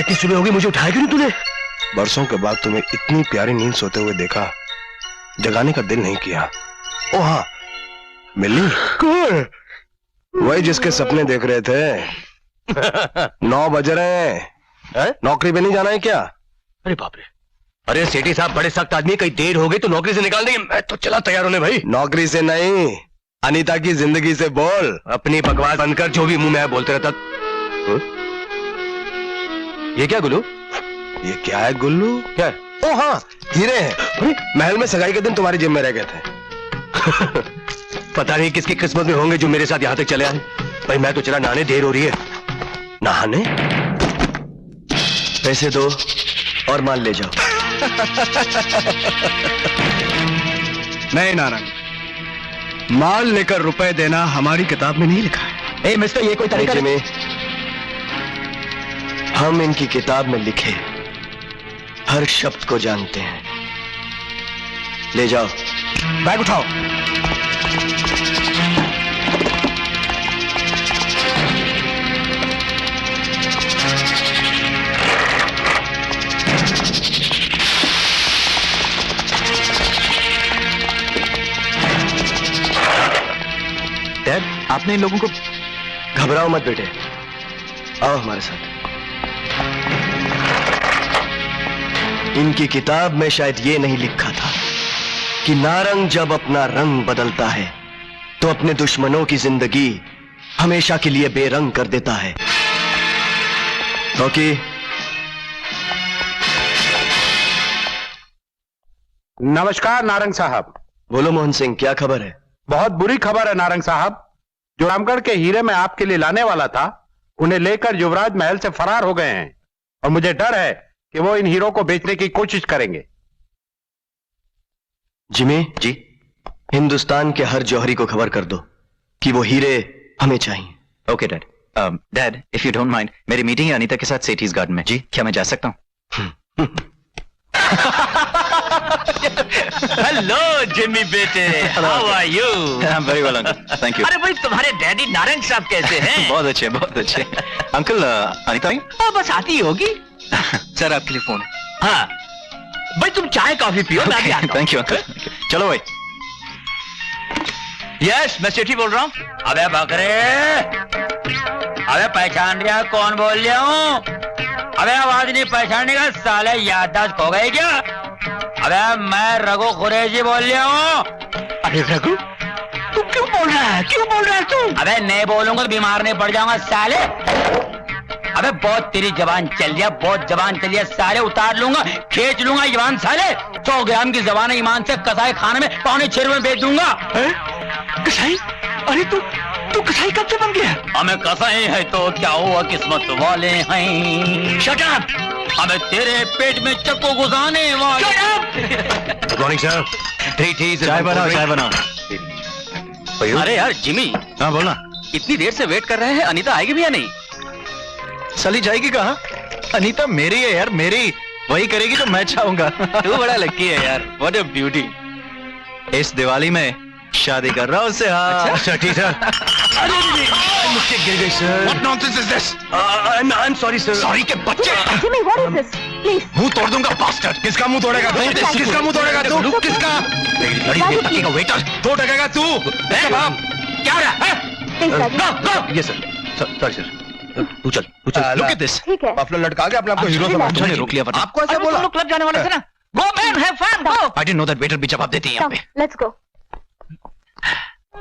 इतनी सुबह होगी, मुझे उठाया क्यों नहीं तूने? बरसों के बाद तुम्हें इतनी प्यारी नींद सोते हुए देखा, जगाने का दिल नहीं किया। ओ हाँ, मिली? कौन? वही जिसके सपने देख रहे थे। 9 बज रहे हैं। नौकरी पे नहीं जाना है क्या? अरे बाप रे, अरे सेठी साहब बड़े सख्त आदमी, कहीं देर हो गई तो नौकरी से निकाल देंगे। मैं तो चला तैयार होने भाई। नौकरी से नहीं, अनीता की जिंदगी से बोल। अपनी बकवास बंद कर, जो भी मुंह में आया बोलते रहता। ये क्या गुल्लू? ये क्या है गुल्लू? क्या है? ओ हाँ, हीरे हैं। महल में सगाई के दिन तुम्हारी जेब में रह गए थे। पता नहीं किसकी किस्मत में होंगे जो मेरे साथ यहां तक चले आए। भाई मैं तो चला नहाने, देर हो रही है। नहाने? पैसे दो और माल ले जाओ। नहीं नारायण, माल लेकर रुपए देना हमारी किताब में नहीं लिखा है। ए मिस्टर, ये कोई तरीका नहीं। हम इनकी किताब में लिखे हर शब्द को जानते हैं। ले जाओ। बैग उठाओ। डैड, आपने इन लोगों को... घबराओ मत बेटे, आओ हमारे साथ। इनकी किताब में शायद ये नहीं लिखा था कि नारंग जब अपना रंग बदलता है तो अपने दुश्मनों की जिंदगी हमेशा के लिए बेरंग कर देता है। क्योंकि नमस्कार नारंग साहब। बोलो मोहन सिंह, क्या खबर है? बहुत बुरी खबर है नारंग साहब। जो रामगढ़ के हीरे मैं आपके लिए लाने वाला था, उन्हें लेकर युवराज महल से फरार हो गए हैं और मुझे डर है कि वो इन हीरो को बेचने की कोशिश करेंगे। जिमी जी, हिंदुस्तान के हर जौहरी को खबर कर दो कि वो हीरे हमें चाहिए। Okay dad. Dad, if you don't mind, मेरी मीटिंग है अनीता के साथ सेठीज गार्डन में। जी, क्या मैं जा सकता हूँ? हेलो जिमी बेटे, how are you? Very well uncle, thank you. अरे भाई, तुम्हारे डैडी नारंग साहब कैसे हैं? बहुत अच्छे, बहुत अच्छे। अंकल, अनीता आई? बस आती ही होगी। सर, आपके लिए फोन है। हाँ भाई, तुम चाय कॉफी पियो, मैं भी आता हूं। Thank you uncle. चलो भाई। यस, मैं सेठी बोल रहा हूँ। अबे बकरे, अबे पहचान रहा कौन बोल रहा हूँ? अबे आवाज नहीं पहचानने का, साले याददाश्त खो गई क्या? अबे मैं रघु कुरैशी बोल रहा हूँ। अरे रघु, तू क्यों बोल रहा है? क्यों बोल रहा है तू? अबे नहीं बोलूंगा तो बीमार नहीं पड़ जाऊंगा साले। अबे बहुत तेरी जबान चल रही है, बहुत जबान चल रही है साले, उतार लूंगा, खींच लूंगा जबान साले। 100 ग्राम की जबान ईमान से कसाई खाने में 5.25 में बेच दूंगा। कसाई? अरे तू कसाई कब से बन गया? हमें कसाई है तो क्या हुआ, किस्मत वाले हैं। Shut up! हमें तेरे पेट में चक्कू घुसाने वाले। Good morning sir. 3 टीज। चाय बनाओ, चाय बनाओ। अरे यार जिमी, हाँ बोलना। इतनी देर से वेट कर रहे हैं, अनीता आएगी भी या नहीं? चली जाएगी कहाँ? अनीता मेरी है यार, मेरी। वही करेगी तो मैं चाहूंगा। तू बड़ा लकी है यार, व्हाट अ ब्यूटी। इस दिवाली में शादी कर रहा हूँ उससे। हाँ अच्छा ठीक है। मिस्टेक गिर गई sir. What nonsense is this? I'm sorry sir. Sorry के बच्चे। Jimmy, what is this? Please. मुंह तोड़ दूंगा बास्टर्ड। किसका मुंह तोड़ेगा तू? किसका मुंह तोड़ेगा तू? किसका? तेरी लड़ी में पक्की का वेटर। तो टकेगा तू? क्या हो रहा है? Please, Rajesh. Go, ये सर, सॉरी सर। तू चल। Look at this. ठीक है। अपना लटका के अपने आप को हीरो समझ। ने रोक लिया वरना। आपको ऐसे अरे बोला? तुम लोग क्लब जाने वाले थे ना? Go man, have fun, go. I didn't know that waiter भी जवाब देती है यहाँ Come, पे। let's go.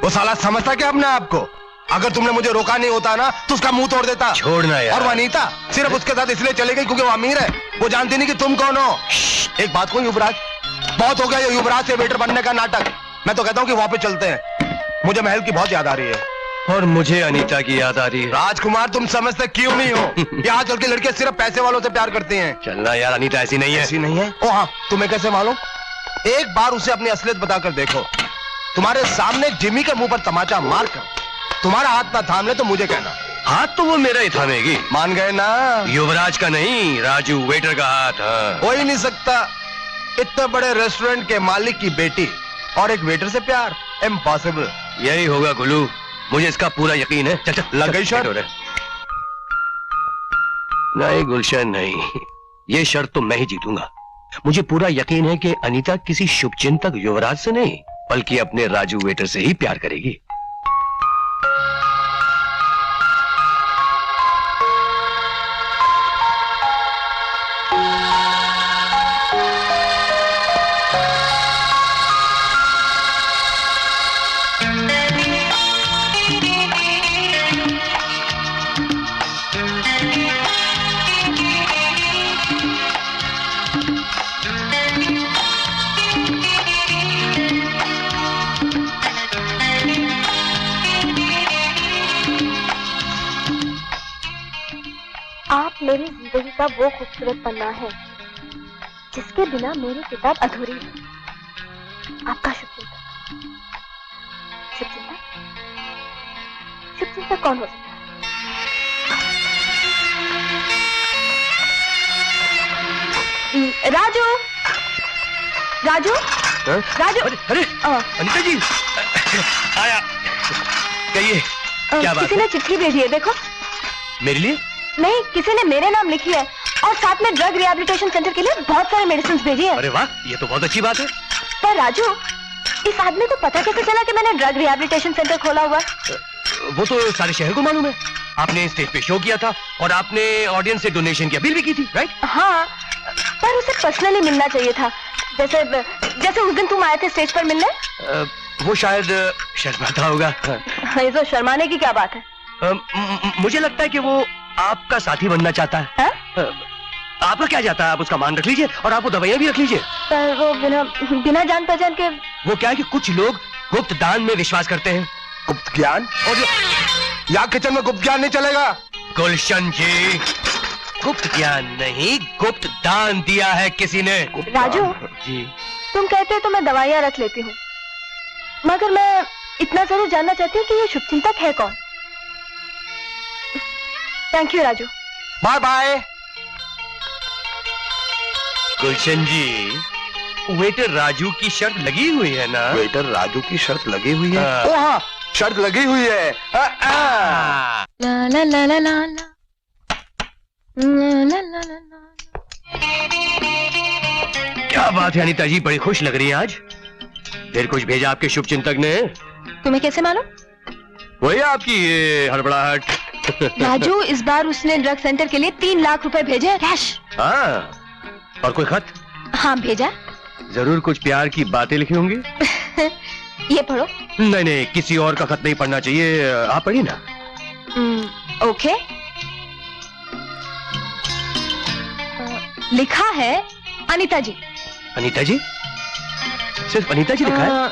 वो साला समझता क्या अपने आप को? अगर तुमने मुझे रोका नहीं होता ना तो उसका मुंह तोड़ देता। छोड़ना यार। और वनीता सिर्फ उसके साथ इसलिए चले गई क्योंकि वो अमीर है। वो जानती नहीं कि तुम कौन हो। एक बात को युवराज, बहुत हो गया ये युवराज से वेटर बनने का नाटक। मैं तो कहता हूँ कि वहां पे चलते हैं। मुझे महल की बहुत याद आ रही है। और मुझे अनीता की याद आ रही है। राजकुमार, तुम समझते क्यों नहीं हो? यहाँ चल के लड़के सिर्फ पैसे वालों से प्यार करते हैं। चलना यार, अनीता ऐसी नहीं है। ऐसी नहीं है? ओ हाँ, तुम्हें कैसे मालूम? एक बार उसे अपनी असलियत बताकर देखो। तुम्हारे सामने जिमी के मुंह पर तमाचा मारकर तुम्हारा हाथ ना थाम ले तो मुझे कहना। हाथ तो वो मेरा ही थामेगी। मान गए ना? युवराज का नहीं, राजू वेटर का हाथ। हाँ। हो ही नहीं सकता। इतने बड़े रेस्टोरेंट के मालिक की बेटी और एक वेटर से प्यार, इम्पॉसिबल। यही होगा गुल्लू, मुझे इसका पूरा यकीन है। चल चल, लग गई शर्ट? नहीं गुलशन नहीं, ये शर्त तो मैं ही जीतूंगा। मुझे पूरा यकीन है कि अनीता किसी शुभचिंतक युवराज से नहीं बल्कि अपने राजू वेटर से ही प्यार करेगी। आप मेरी जिंदगी का वो खूबसूरत पन्ना है जिसके बिना मेरी किताब अधूरी है। आपका शुभचिंतक। शुभचिंतक? शुभचिंतक कौन हो सकता है? राजू, राजू, राजू। अरे अनीता जी आया। कहिए क्या बात किसी है? ने चिट्ठी भेजी है, देखो। मेरे लिए? नहीं, किसी ने मेरे नाम लिखी है और साथ में ड्रग रिहैबिलिटेशन सेंटर के लिए बहुत सारे मेडिसिन भेजी है। अरे वाह, ये तो बहुत अच्छी बात है। पर राजू, इस आदमी को पता कैसे चला कि मैंने ड्रग रिहैबिलिटेशन सेंटर खोला हुआ है? वो तो सारे शहर को मालूम है। आपने स्टेज पे शो किया था और आपने ऑडियंस से डोनेशन की अपील भी की थी, राइट? हाँ, पर उसे पर्सनली मिलना चाहिए था। जैसे जैसे उस दिन तुम आए थे स्टेज पर मिलने। वो शायद शर्माता होगा। ये तो शर्माने की क्या बात है? मुझे लगता है कि वो आपका साथी बनना चाहता है। हा? आपका क्या जाता है, आप उसका मान रख लीजिए और आपको दवाइयां भी रख लीजिए। पर वो बिना बिना जान पहचान के। वो क्या है कि कुछ लोग गुप्त दान में विश्वास करते हैं। गुप्त ज्ञान? और यहाँ किचन में गुप्त ज्ञान नहीं चलेगा। गुलशन जी, गुप्त ज्ञान नहीं, गुप्त दान दिया है किसी ने। राजू जी, तुम कहते हो तो मैं दवाइयाँ रख लेती हूँ, मगर मैं इतना जरूर जानना चाहती हूँ कि ये शुभचिंतक है कौन। Thank you Raju. Bye bye. Gulshan ji, waiter Raju की शर्त लगी हुई है ना? वेटर राजू की शर्त लगी हुई है? हाँ। ओ हाँ, शर्त लगी हुई है। ला ला ला ला ला ला ला ला ला ला। क्या बात है अनीता जी, बड़ी खुश लग रही है आज। फिर कुछ भेजा आपके शुभचिंतक ने? तुम्हें कैसे मालूम? वही आपकी ये हड़बड़ाहट। राजू, इस बार उसने ड्रग सेंटर के लिए 3 लाख रुपए भेजे हैं कैश। हाँ, और कोई खत? हाँ भेजा। जरूर कुछ प्यार की बातें लिखी होंगी। ये पढ़ो। नहीं नहीं, किसी और का खत नहीं पढ़ना चाहिए, आप पढ़िए ना। ओके। लिखा है अनीता जी। अनीता जी? सिर्फ अनीता जी लिखा है?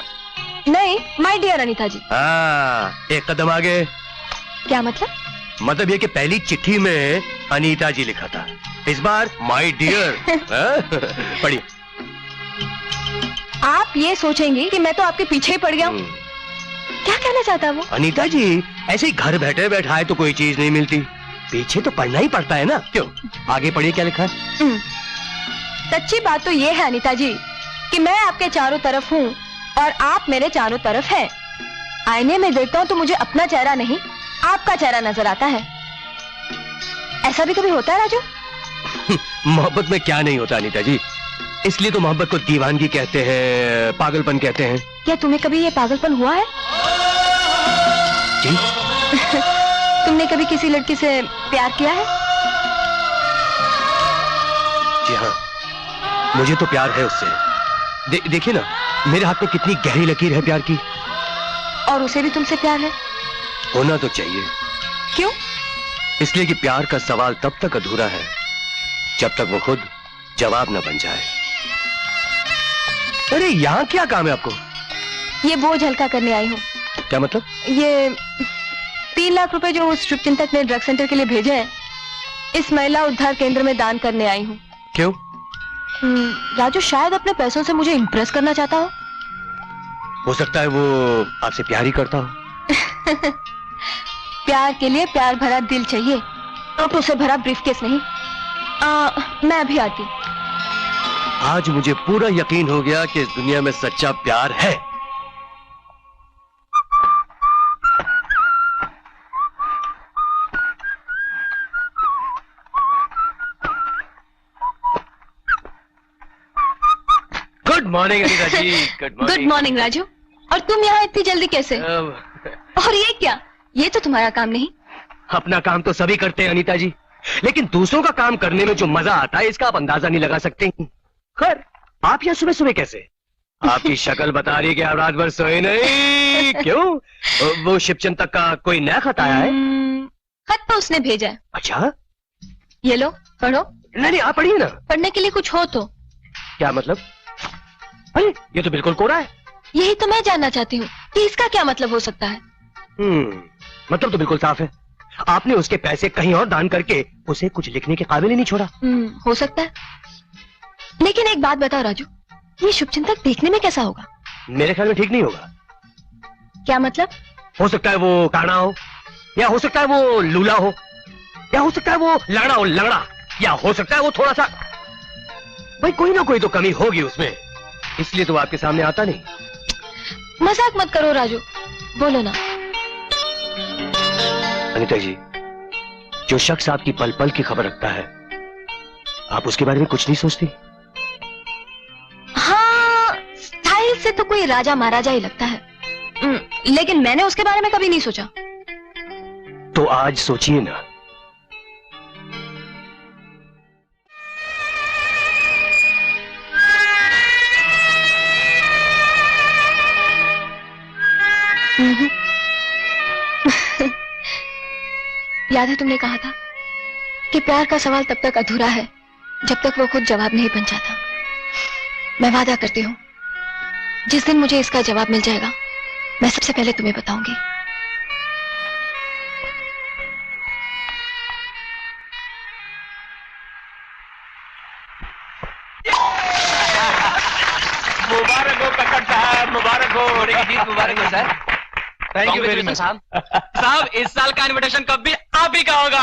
नहीं, माय डियर अनीता जी। हाँ, एक कदम आगे। क्या मतलब? मतलब ये कि पहली चिट्ठी में अनीता जी लिखा था, इस बार माय डियर। पढ़िए। आप ये सोचेंगी कि मैं तो आपके पीछे ही पड़ गया हूँ। क्या कहना चाहता है वो? अनीता जी, ऐसे ही घर बैठे बैठाए तो कोई चीज नहीं मिलती, पीछे तो पढ़ना ही पड़ता है ना। क्यों? आगे पढ़िए क्या लिखा है। सच्ची बात तो ये है अनीता जी कि मैं आपके चारों तरफ हूँ और आप मेरे चारों तरफ हैं। आईने में देखता हूँ तो मुझे अपना चेहरा नहीं, आपका चेहरा नजर आता है। ऐसा भी कभी होता है राजू? मोहब्बत में क्या नहीं होता अनीता जी, इसलिए तो मोहब्बत को दीवानगी कहते हैं, पागलपन कहते हैं। क्या तुम्हें कभी ये पागलपन हुआ है? जी? तुमने कभी किसी लड़की से प्यार किया है? जी हाँ, मुझे तो प्यार है उससे। देखिए ना, मेरे हाथ में कितनी गहरी लकीर है प्यार की। और उसे भी तुमसे प्यार है? होना तो चाहिए। क्यों? इसलिए कि प्यार का सवाल तब तक अधूरा है जब तक वो खुद जवाब न बन जाए। अरे यहाँ क्या काम है आपको? ये बोझ हल्का करने आई हूँ। क्या मतलब? ये 3 लाख रुपए जो उस शुभचिंतक ने ड्रग सेंटर के लिए भेजे हैं, इस महिला उद्धार केंद्र में दान करने आई हूँ। क्यों? राजू शायद अपने पैसों से मुझे इम्प्रेस करना चाहता हो सकता है वो आपसे प्यार ही करता हो। प्यार के लिए प्यार भरा दिल चाहिए, तो उसे भरा ब्रीफकेस नहीं। मैं अभी आती हूँ। आज मुझे पूरा यकीन हो गया कि इस दुनिया में सच्चा प्यार है। मॉर्निंग अनीता जी, गुड मॉर्निंग राजू। और तुम यहाँ इतनी जल्दी कैसे? और ये क्या? ये तो तुम्हारा काम नहीं। अपना काम तो सभी करते हैं अनीता जी, लेकिन दूसरों का काम करने में जो मजा आता है इसका आप अंदाजा नहीं लगा सकते। खैर, आप यहाँ सुबह सुबह कैसे? आपकी शक्ल बता रही है कि आप रात भर सोए नहीं। क्यों? वो शिवचंद तक का कोई नया खत आया है? खत तो उसने भेजा है। अच्छा, ये लो पढ़ो। नहीं आप पढ़िए ना। पढ़ने के लिए कुछ हो तो। क्या मतलब? अरे ये तो बिल्कुल कोरा है। यही तो मैं जानना चाहती हूँ कि इसका क्या मतलब हो सकता है। मतलब तो बिल्कुल साफ है। आपने उसके पैसे कहीं और दान करके उसे कुछ लिखने के काबिल ही नहीं छोड़ा। हो सकता है, लेकिन एक बात बताओ राजू, ये शुभचिंतक देखने में कैसा होगा? मेरे ख्याल में ठीक नहीं होगा। क्या मतलब? हो सकता है वो काना हो, या हो सकता है वो लूला हो, या हो सकता है वो लंगड़ा हो, लंगड़ा, या हो सकता है वो थोड़ा सा, भाई कोई ना कोई तो कमी होगी उसमें, इसलिए तो आपके सामने आता नहीं। मजाक मत करो राजू, बोलो ना। अनीता जी, जो शख्स आपकी पल पल की खबर रखता है, आप उसके बारे में कुछ नहीं सोचती? हाँ, स्टाइल से तो कोई राजा महाराजा ही लगता है, लेकिन मैंने उसके बारे में कभी नहीं सोचा। तो आज सोचिए ना। याद है तुमने कहा था कि प्यार का सवाल तब तक अधूरा है जब तक वो खुद जवाब नहीं बन जाता। मैं वादा करती हूँ, जिस दिन मुझे इसका जवाब मिल जाएगा, मैं सबसे पहले तुम्हें बताऊंगी। मुबारक हो कक्कड़ साहब, मुबारक हो। मुबारक हो sir. Thank you very much साहब। साहब, इस साल का इनविटेशन कब भी आप ही का होगा।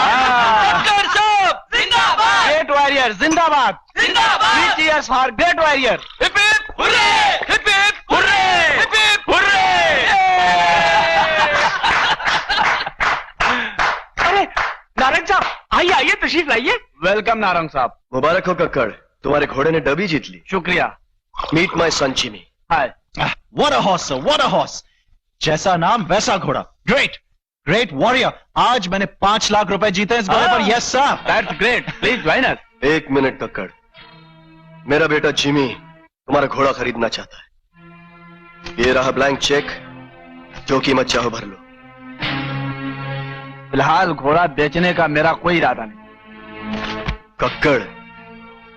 कक्कड़ साहब जिंदाबाद। ग्रेट वॉरियर जिंदाबाद। जिंदाबाद। 3 cheers for great warrior. Hip hip hurray, hip hip hurray, hip hip hurray. अरे नारायण साहब, आइए आइए, तशरीफ लाइए। वेलकम नारंग साहब। मुबारक हो कक्कड़, तुम्हारे घोड़े ने डबी जीत ली। शुक्रिया। Meet my son Chimi. Hi. What a horse, sir. What a horse. जैसा नाम वैसा घोड़ा। Great great warrior. आज मैंने 5 लाख रुपए जीते इस घोड़े पर। Yes sir. That's great. Please join us. एक मिनट कक्कड़, मेरा बेटा जिमी तुम्हारा घोड़ा खरीदना चाहता है। ये रहा ब्लैंक चेक, जो कीमत चाहो भर लो। फिलहाल घोड़ा बेचने का मेरा कोई इरादा नहीं। कक्कड़,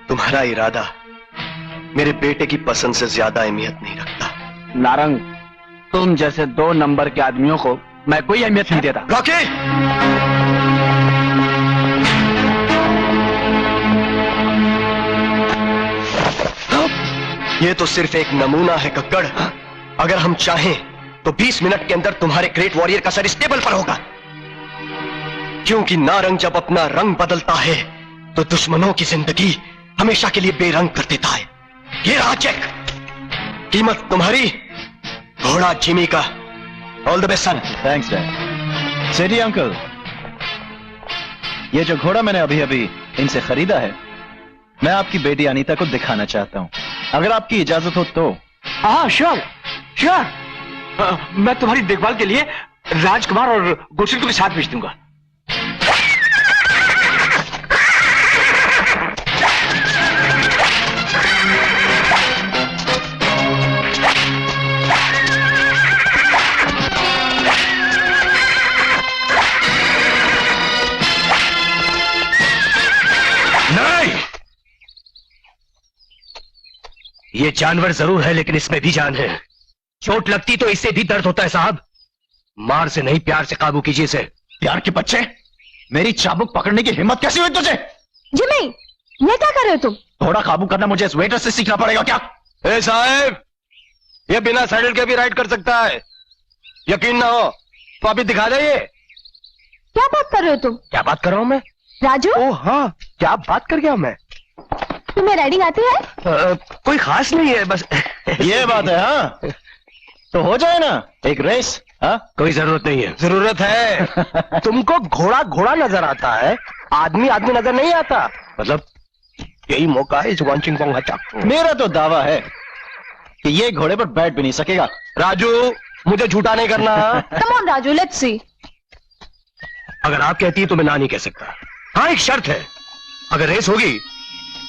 तुम्हारा इरादा मेरे बेटे की पसंद से ज्यादा अहमियत नहीं रखता। नारंग, तुम जैसे 2 नंबर के आदमियों को मैं कोई अहमियत नहीं देता। रॉकी! ये तो सिर्फ एक नमूना है कक्कड़। अगर हम चाहें तो 20 मिनट के अंदर तुम्हारे ग्रेट वॉरियर का सर इस टेबल पर होगा, क्योंकि नारंग जब अपना रंग बदलता है तो दुश्मनों की जिंदगी हमेशा के लिए बेरंग कर देता है। ये रहा चेक, कीमत तुम्हारी, घोड़ा जिमी का। All the best sun. Thanks dad. Sethi uncle, ये जो घोड़ा मैंने अभी अभी इनसे खरीदा है, मैं आपकी बेटी अनीता को दिखाना चाहता हूँ, अगर आपकी इजाजत हो तो। हाँ श्योर श्योर। मैं तुम्हारी देखभाल के लिए राजकुमार और गुरसिंह के साथ भेज दूंगा। ये जानवर जरूर है, लेकिन इसमें भी जान है। चोट लगती तो इससे भी दर्द होता है साहब। मार से नहीं, प्यार से काबू कीजिए इसे। प्यार के बच्चे, मेरी चाबुक पकड़ने की हिम्मत कैसी हुई तुझे? जिमी, ये क्या कर रहे हो तुम? घोड़ा काबू करना मुझे इस वेटर से सीखना पड़ेगा क्या? ए साहब, ये बिना सैडल के भी राइड कर सकता है। यकीन ना हो तो अभी दिखा दे। ये क्या बात कर रहे हो तुम? क्या बात कर रहा हूं मैं? राजू, ओ हाँ, क्या बात कर गया मैं? तुम्हें राइडिंग आती है? कोई खास नहीं है, बस ये बात है। हाँ तो हो जाए ना एक रेस। हाँ कोई जरूरत नहीं है। जरूरत है। तुमको घोड़ा घोड़ा नजर आता है, आदमी आदमी नजर नहीं आता। मतलब यही मौका है इस वांचिंग पोंग हटा। मेरा तो दावा है कि ये घोड़े पर बैठ भी नहीं सकेगा। राजू, मुझे झूठा नहीं करना। Come on Raju, let's see. अगर आप कहती है तो मैं ना नहीं कह सकता। हाँ, एक शर्त है, अगर रेस होगी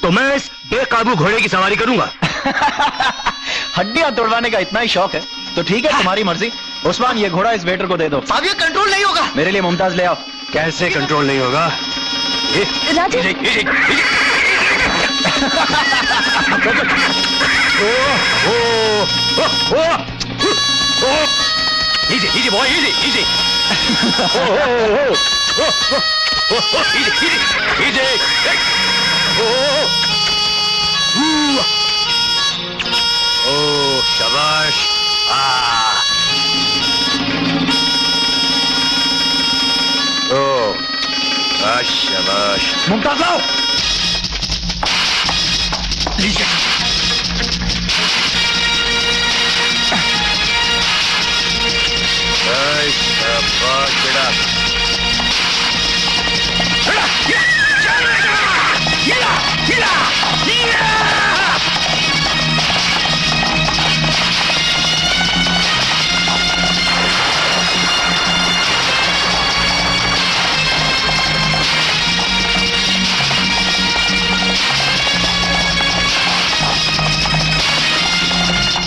तो मैं इस बेकाबू घोड़े की सवारी करूंगा। हड्डियां तोड़वाने का इतना ही शौक है तो ठीक है, तुम्हारी मर्जी। उस्मान, ये घोड़ा इस वेटर को दे दो। साहब ये कंट्रोल नहीं होगा। मेरे लिए मुमताज ले आओ। कैसे कंट्रोल नहीं होगा? Raju, easy easy boy, easy easy easy easy. ओ शाबाश। ओ शाबाश। मुमताज लाओ। लीजिए। शाबाश बेटा।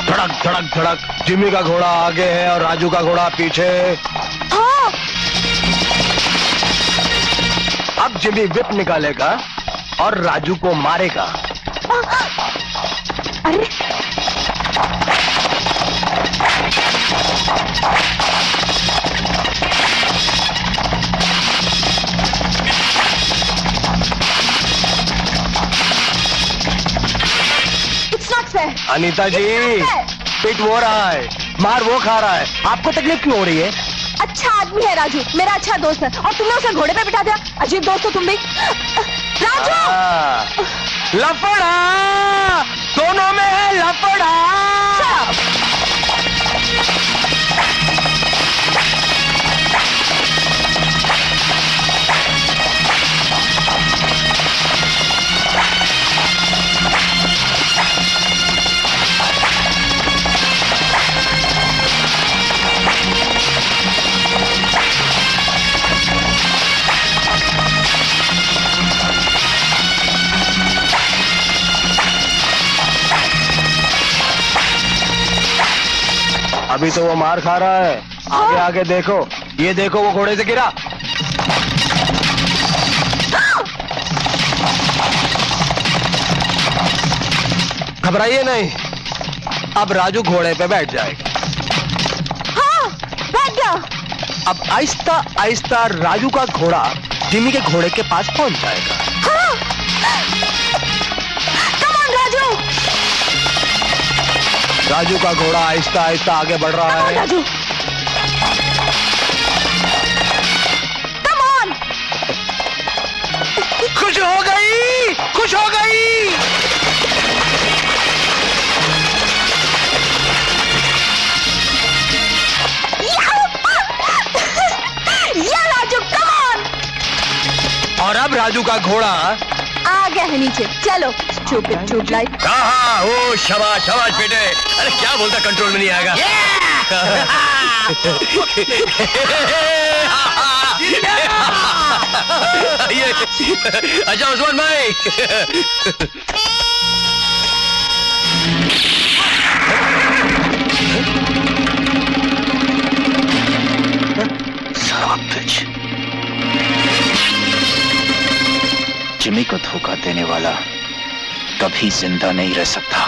धड़क धड़क धड़क। जिमी का घोड़ा आगे है और राजू का घोड़ा पीछे। हाँ। अब जिमी विप निकालेगा और राजू को मारेगा। अरे इट्स नॉट फेयर। अनीता जी, पिट वो रहा है, मार वो खा रहा है, आपको तकलीफ क्यों हो रही है? अच्छा आदमी है राजू, मेरा अच्छा दोस्त है, और तुमने उसे घोड़े पे बिठा दिया। अजीब दोस्त हो तुम भी। राजू, लफड़ा, दोनों में है लफड़ा। अभी तो वो मार खा रहा है, आगे आगे देखो, ये देखो वो घोड़े से गिरा। घबराइए नहीं, अब राजू घोड़े पे बैठ जाएगा। हाँ, बैठ गया। अब आहिस्ता आहिस्ता राजू का घोड़ा जिमी के घोड़े के पास पहुंच जाएगा। हाँ। Come on Raju. राजू का घोड़ा आहिस्ता आहिस्ता आगे बढ़ रहा कम ऑन है। Raju, come on. खुश हो गई, खुश हो गई। या राजू, कम ऑन। और अब राजू का घोड़ा आ गया है नीचे, चलो। Stupid tubelight. हाँ, ओ शाबाश शाबाश बेटे। अरे क्या बोलता, कंट्रोल में नहीं आएगा। ये अच्छा उस्मान भाई। जिमी को धोखा देने वाला कभी जिंदा नहीं रह सकता।